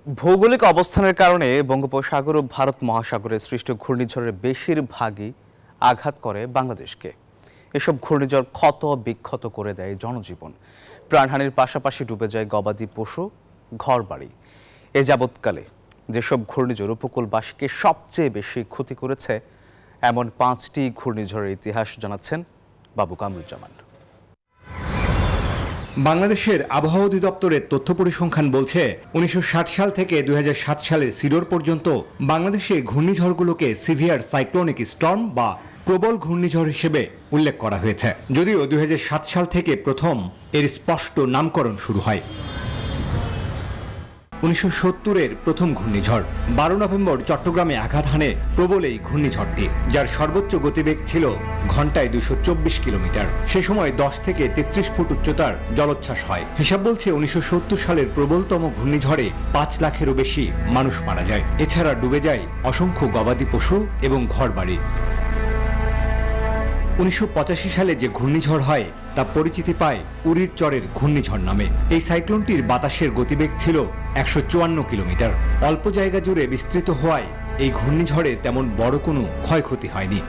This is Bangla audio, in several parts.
ভৌগোলিক অবস্থানের কারণে বঙ্গোপসাগর ও ভারত মহাসাগরে সৃষ্ট ঘূর্ণিঝড়ের বেশিরভাগই আঘাত করে বাংলাদেশকে। এসব ঘূর্ণিঝড় ক্ষত বিক্ষত করে দেয় জনজীবন, প্রাণহানির পাশাপাশি ডুবে যায় গবাদি পশু, ঘরবাড়ি। এ যাবৎকালে যেসব ঘূর্ণিঝড় উপকূলবাসীকে সবচেয়ে বেশি ক্ষতি করেছে, এমন 5টি ঘূর্ণিঝড়ের ইতিহাস জানাচ্ছেন বাবু কামরুজ্জামান। বাংলাদেশের আবহাওয়া অধিদপ্তরের তথ্য পরিসংখ্যান বলছে 1960 সাল থেকে 2007 সালের সিডর পর্যন্ত বাংলাদেশে ঘূর্ণিঝড়গুলোকে সিভিয়ার সাইক্লোনিক স্টর্ম বা প্রবল ঘূর্ণিঝড় হিসেবে উল্লেখ করা হয়েছে। যদিও 2007 সাল থেকে প্রথম এর স্পষ্ট নামকরণ শুরু হয়। 1970-এর প্রথম ঘূর্ণিঝড় 12 নভেম্বর চট্টগ্রামে আঘাত হানে প্রবল এই ঘূর্ণিঝড়টি, যার সর্বোচ্চ গতিবেগ ছিল ঘন্টায় 224 কিলোমিটার। সে সময় 10 থেকে 33 ফুট উচ্চতার জলোচ্ছ্বাস হয়। হিসাব বলছে 1970 সালের প্রবলতম ঘূর্ণিঝড়ে 5 লাখেরও বেশি মানুষ মারা যায়। এছাড়া ডুবে যায় অসংখ্য গবাদি পশু এবং ঘরবাড়ি। 1985 সালে যে ঘূর্ণিঝড় হয় তা পরিচিতি পায় উরির চরের ঘূর্ণিঝড় নামে। এই সাইক্লোনটির বাতাসের গতিবেগ ছিল 154 কিলোমিটার। অল্প জায়গা জুড়ে বিস্তৃত হওয়ায় এই ঘূর্ণিঝড়ে তেমন বড় কোনো ক্ষয়ক্ষতি হয়নি।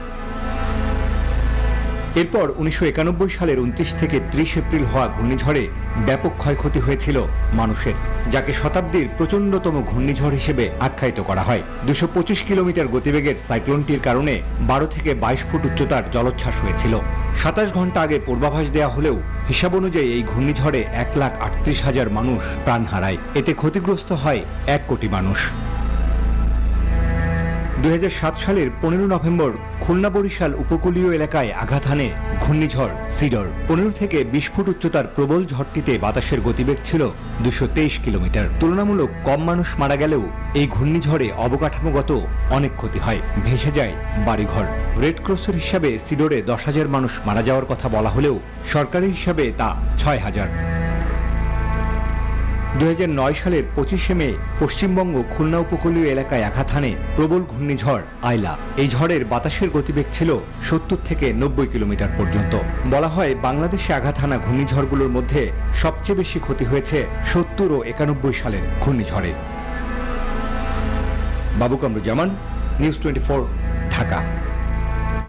এরপর 1991 সালের 29 থেকে 30 এপ্রিল হওয়া ঘূর্ণিঝড়ে ব্যাপক ক্ষয়ক্ষতি হয়েছিল মানুষের, যাকে শতাব্দীর প্রচণ্ডতম ঘূর্ণিঝড় হিসেবে আখ্যায়িত করা হয়। 225 কিলোমিটার গতিবেগের সাইক্লোনটির কারণে 12 থেকে 22 ফুট উচ্চতার জলোচ্ছ্বাস হয়েছিল। 27 ঘন্টা আগে পূর্বাভাস দেওয়া হলেও হিসাব অনুযায়ী এই ঘূর্ণিঝড়ে 1,38,000 মানুষ প্রাণ হারায়। এতে ক্ষতিগ্রস্ত হয় 1 কোটি মানুষ। 2007 সালের 15 নভেম্বর খুলনা বরিশাল উপকূলীয় এলাকায় আঘাত হানে ঘূর্ণিঝড় সিডর। 15 থেকে 20 ফুট উচ্চতার প্রবল ঝড়টিতে বাতাসের গতিবেগ ছিল 223 কিলোমিটার। তুলনামূলক কম মানুষ মারা গেলেও এই ঘূর্ণিঝড়ে অবকাঠামোগত অনেক ক্ষতি হয়, ভেসে যায় বাড়িঘর। রেড ক্রসের হিসাবে সিডরে 10,000 মানুষ মারা যাওয়ার কথা বলা হলেও সরকারি হিসাবে তা 6,000। 2009 সালের 25শে মে পশ্চিমবঙ্গ খুলনা উপকূলীয় এলাকায় আঘাত হানে প্রবল ঘূর্ণিঝড় আইলা। এই ঝড়ের বাতাসের গতিবেগ ছিল 70 থেকে 90 কিলোমিটার পর্যন্ত। বলা হয় বাংলাদেশে আঘাত হানা ঘূর্ণিঝড়গুলোর মধ্যে সবচেয়ে বেশি ক্ষতি হয়েছে 70 ও 91 সালের ঘূর্ণিঝড়ে। বাবু কামরুজ্জামান, নিউজ 24, ঢাকা।